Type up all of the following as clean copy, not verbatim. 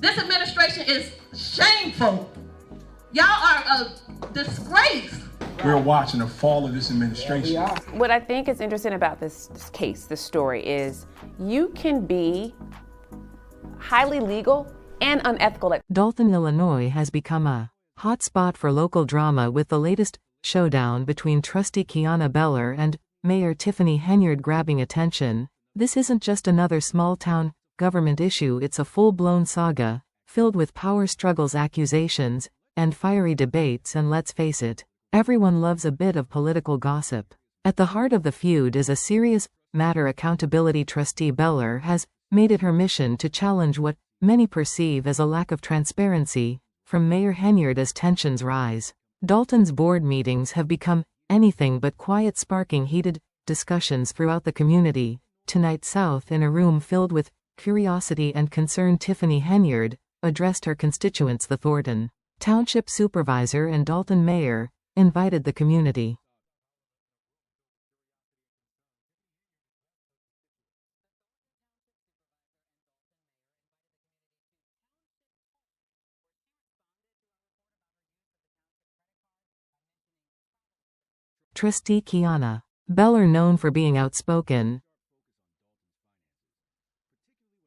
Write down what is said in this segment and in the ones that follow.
This administration is shameful. Y'all are a disgrace. We're watching the fall of this administration. Yeah, what I think is interesting about this case, this story, is you can be highly legal and unethical. Dalton, Illinois has become a hotspot for local drama with the latest showdown between Trustee Kiana Beller and Mayor Tiffany Henyard grabbing attention. This isn't just another small-town government issue, it's a full-blown saga, filled with power struggles, accusations, and fiery debates, and let's face it, everyone loves a bit of political gossip. At the heart of the feud is a serious matter: accountability. Trustee Beller has made it her mission to challenge what many perceive as a lack of transparency from Mayor Henyard as tensions rise. Dalton's board meetings have become anything but quiet, sparking heated discussions throughout the community. Tonight, South, in a room filled with curiosity and concern, Tiffany Henyard addressed her constituents. The Thornton Township Supervisor and Dalton Mayor invited the community. Trustee Kiana Beller, known for being outspoken,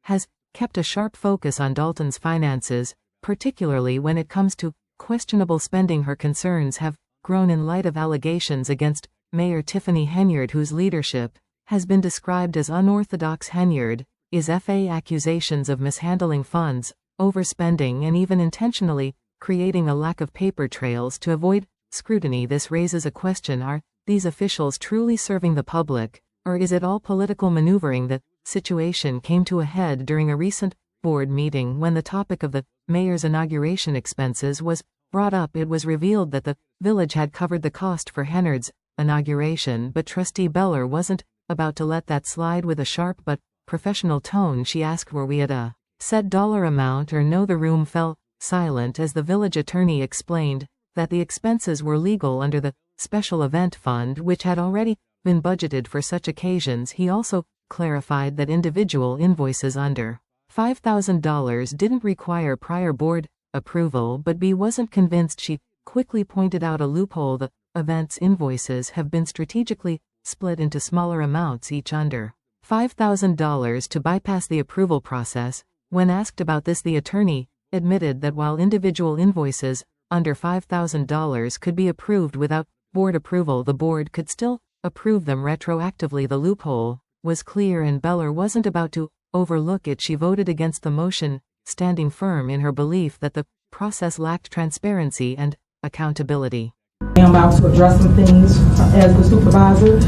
has kept a sharp focus on Dalton's finances, particularly when it comes to questionable spending. Her concerns have grown in light of allegations against Mayor Tiffany Henyard, whose leadership has been described as unorthodox. Henyard is FA accusations of mishandling funds, overspending, and even intentionally creating a lack of paper trails to avoid scrutiny. This raises a question: are these officials truly serving the public, or is it all political maneuvering? The situation came to a head during a recent board meeting when the topic of the mayor's inauguration expenses was brought up. It was revealed that the village had covered the cost for Henyard's inauguration, but Trustee Beller wasn't about to let that slide. With a sharp but professional tone, she asked, were we at a set dollar amount or no? The room fell silent as the village attorney explained that the expenses were legal under the special event fund, which had already been budgeted for such occasions. He also clarified that individual invoices under $5,000 didn't require prior board approval, but B wasn't convinced. She quickly pointed out a loophole: the event's invoices have been strategically split into smaller amounts, each under $5,000, to bypass the approval process. When asked about this, the attorney admitted that while individual invoices under $5,000 could be approved without board approval, the board could still approve them retroactively. The loophole was clear, and Beller wasn't about to overlook it. She voted against the motion, standing firm in her belief that the process lacked transparency and accountability. I'm about to address some things as the supervisor.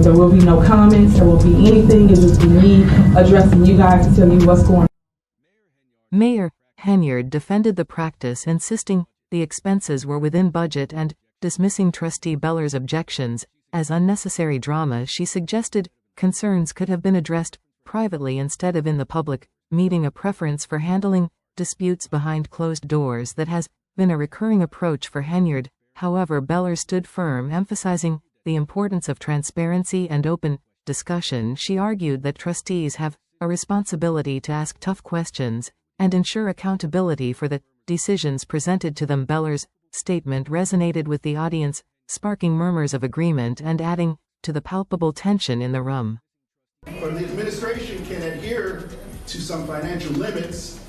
There will be no comments. There will be anything. It will just be me addressing you guys to tell you what's going on. Mayor Henyard defended the practice, insisting the expenses were within budget and dismissing Trustee Beller's objections as unnecessary drama. She suggested concerns could have been addressed privately instead of in the public meeting, a preference for handling disputes behind closed doors that has been a recurring approach for Henyard. However, Beller stood firm, emphasizing the importance of transparency and open discussion. She argued that trustees have a responsibility to ask tough questions and ensure accountability for the decisions presented to them. Beller's statement resonated with the audience, sparking murmurs of agreement and adding to the palpable tension in the room. Or the administration can adhere to some financial limits.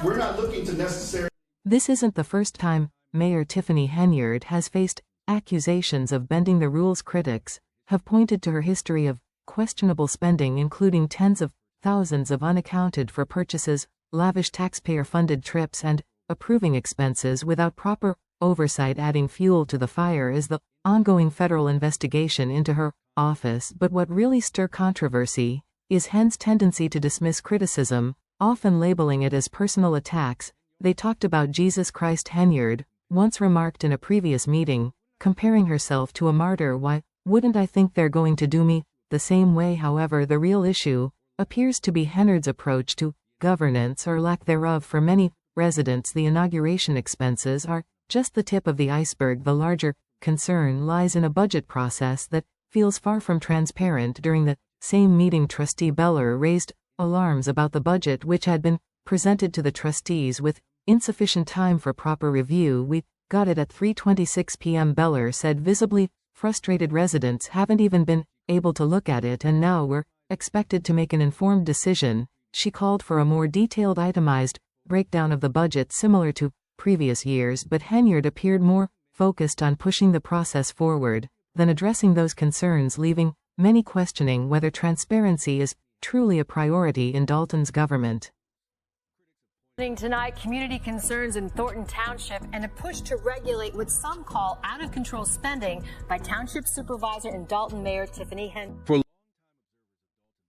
We're not looking to necessarily. This isn't the first time Mayor Tiffany Henyard has faced accusations of bending the rules. Critics have pointed to her history of questionable spending, including tens of thousands of unaccounted for purchases, lavish taxpayer-funded trips, and approving expenses without proper oversight. Adding fuel to the fire is the ongoing federal investigation into her office. But what really stirred controversy is Hen's tendency to dismiss criticism, often labeling it as personal attacks. They talked about Jesus Christ. Henyard once remarked in a previous meeting, comparing herself to a martyr. Why wouldn't I think they're going to do me the same way? However, the real issue appears to be Henyard's approach to governance, or lack thereof. For many residents, the inauguration expenses are just the tip of the iceberg. The larger concern lies in a budget process that feels far from transparent. During the same meeting, Trustee Beller raised alarms about the budget, which had been presented to the trustees with insufficient time for proper review. We got it at 3:26 p.m. Beller said. Visibly frustrated, residents haven't even been able to look at it and now we're expected to make an informed decision. She called for a more detailed itemized breakdown of the budget similar to previous years, but Henyard appeared more focused on pushing the process forward than addressing those concerns, leaving many questioning whether transparency is truly a priority in Dalton's government. Tonight, community concerns in Thornton Township and a push to regulate what some call out-of-control spending by Township Supervisor and Dalton Mayor Tiffany Henyard.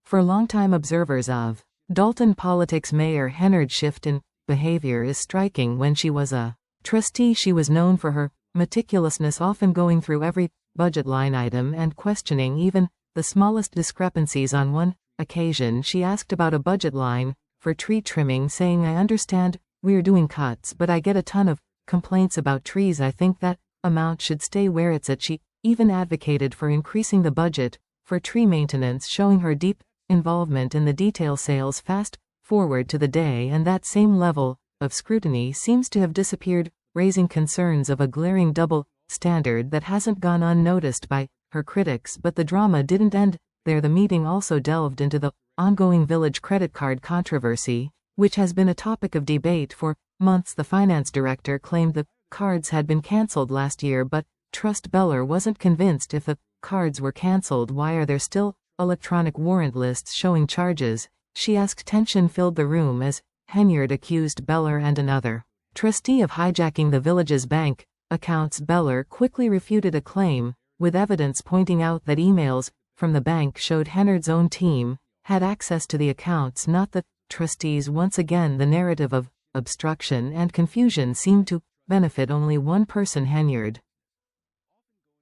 For longtime observers of Dalton politics, Mayor Henyard's shift in behavior is striking. When she was a trustee, she was known for her meticulousness, often going through every budget line item and questioning even the smallest discrepancies. On one occasion, she asked about a budget line for tree trimming, saying, "I understand we're doing cuts, but I get a ton of complaints about trees. I think that amount should stay where it's at." She even advocated for increasing the budget for tree maintenance, showing her deep involvement in the detail. Sales fast forward to the day, and that same level of scrutiny seems to have disappeared, raising concerns of a glaring double standard that hasn't gone unnoticed by her critics. But the drama didn't end there. The meeting also delved into the ongoing village credit card controversy, which has been a topic of debate for months. The finance director claimed the cards had been cancelled last year, but Trustee Beller wasn't convinced. If the cards were cancelled, why are there still electronic warrant lists showing charges? She asked. Tension filled the room as Henyard accused Beller and another trustee of hijacking the village's bank accounts. Beller quickly refuted a claim, with evidence pointing out that emails from the bank showed Henyard's own team had access to the accounts, not the trustees. Once again, the narrative of obstruction and confusion seemed to benefit only one person, Henyard.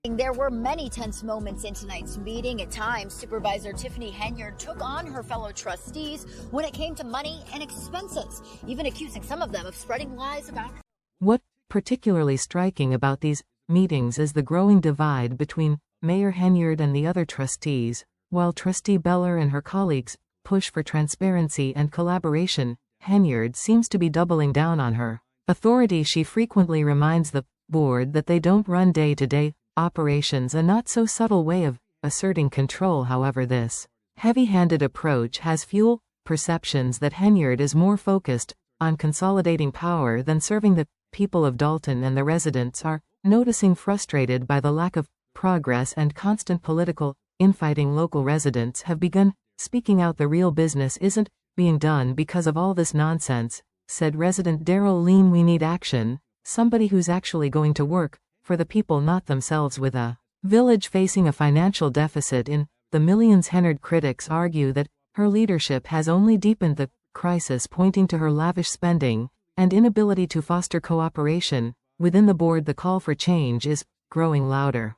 There were many tense moments in tonight's meeting. At times, Supervisor Tiffany Henyard took on her fellow trustees when it came to money and expenses, even accusing some of them of spreading lies about her. What particularly striking about these meetings is the growing divide between Mayor Henyard and the other trustees. While Trustee Beller and her colleagues push for transparency and collaboration, Henyard seems to be doubling down on her authority. She frequently reminds the board that they don't run day-to-day operations, a not-so-subtle way of asserting control. However, this heavy-handed approach has fueled perceptions that Henyard is more focused on consolidating power than serving the people of Dalton, and the residents are noticing, frustrated by the lack of progress and constant political infighting. Local residents have begun speaking out. The real business isn't being done because of all this nonsense, said resident Daryl Lean. We need action, somebody who's actually going to work for the people, not themselves. With a village facing a financial deficit in the millions, Henyard critics argue that her leadership has only deepened the crisis, pointing to her lavish spending and inability to foster cooperation within the board. The call for change is growing louder.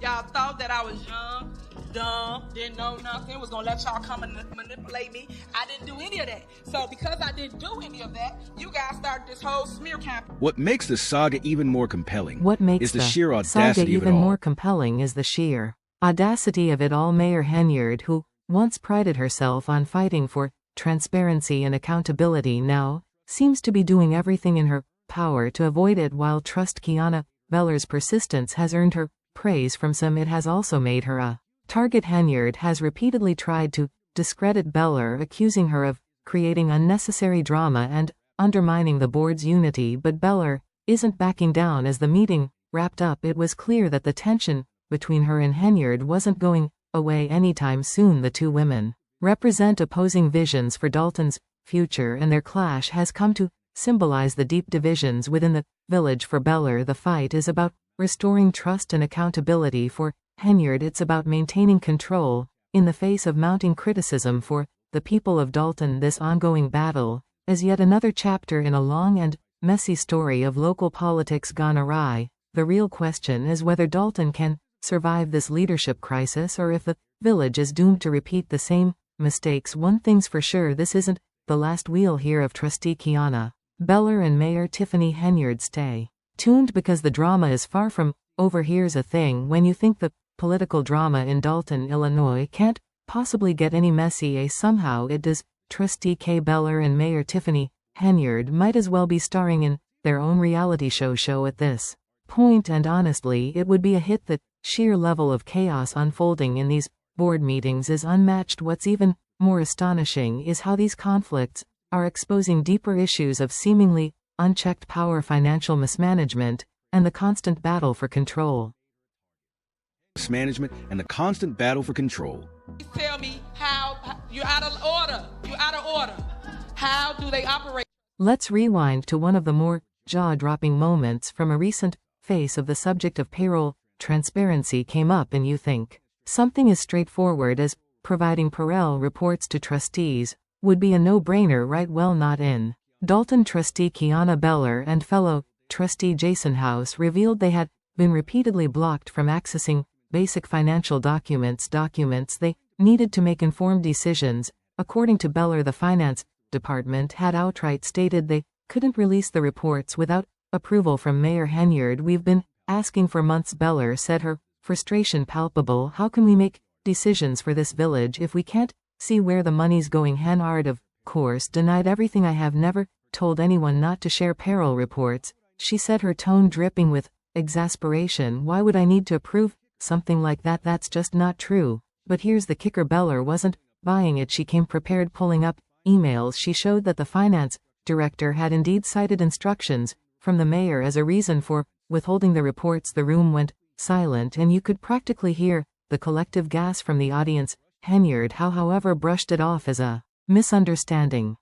Y'all thought that I was young, dumb, didn't know nothing, was gonna let y'all come and manipulate me. I didn't do any of that. So because I didn't do any of that, you guys started this whole smear campaign. What makes the saga even more compelling What makes is the sheer saga audacity of it even all. more compelling is the sheer audacity of it all. Mayor Henyard, who once prided herself on fighting for transparency and accountability, now seems to be doing everything in her power to avoid it. While Trustee Kiana Beller's persistence has earned her praise from some, it has also made her a target. Henyard has repeatedly tried to discredit Beller, accusing her of creating unnecessary drama and undermining the board's unity, but Beller isn't backing down. As the meeting wrapped up, it was clear that the tension between her and Henyard wasn't going away anytime soon. The two women represent opposing visions for Dalton's future, and their clash has come to symbolize the deep divisions within the village. For Beller, the fight is about restoring trust and accountability. For Henyard, it's about maintaining control in the face of mounting criticism. For the people of Dalton, this ongoing battle is yet another chapter in a long and messy story of local politics gone awry. The real question is whether Dalton can survive this leadership crisis, or if the village is doomed to repeat the same mistakes. One thing's for sure, this isn't the last we'll hear of Trustee Kiana Beller and Mayor Tiffany Henyard. Stay tuned, because the drama is far from over. Here's a thing: when you think the political drama in Dalton, Illinois can't possibly get any messier, somehow it does. Trustee K. Beller and Mayor Tiffany Henyard might as well be starring in their own reality show at this point, and honestly, it would be a hit. The sheer level of chaos unfolding in these board meetings is unmatched. What's even more astonishing is how these conflicts are exposing deeper issues of seemingly unchecked power, financial mismanagement, and the constant battle for control. Mismanagement and the constant battle for control. Tell me how you're out of order. You're out of order. How do they operate? Let's rewind to one of the more jaw-dropping moments from a recent face of the subject of payroll transparency came up, and you think something as straightforward as providing payroll reports to trustees would be a no-brainer, right? Well, not in Dalton. Trustee Kiana Beller and fellow trustee Jason House revealed they had been repeatedly blocked from accessing basic financial documents they needed to make informed decisions. According to Beller, the finance department had outright stated they couldn't release the reports without approval from Mayor Henyard. We've been asking for months, Beller said, her frustration palpable. How can we make decisions for this village if we can't see where the money's going? Henyard, of course, denied everything. I have never told anyone not to share payroll reports, she said, her tone dripping with exasperation. Why would I need to approve something like that? That's just not true. But here's the kicker, Beller wasn't buying it. She came prepared. Pulling up emails, she showed that the finance director had indeed cited instructions from the mayor as a reason for withholding the reports. The room went silent, and you could practically hear the collective gasp from the audience. Henyard, however, brushed it off as a misunderstanding.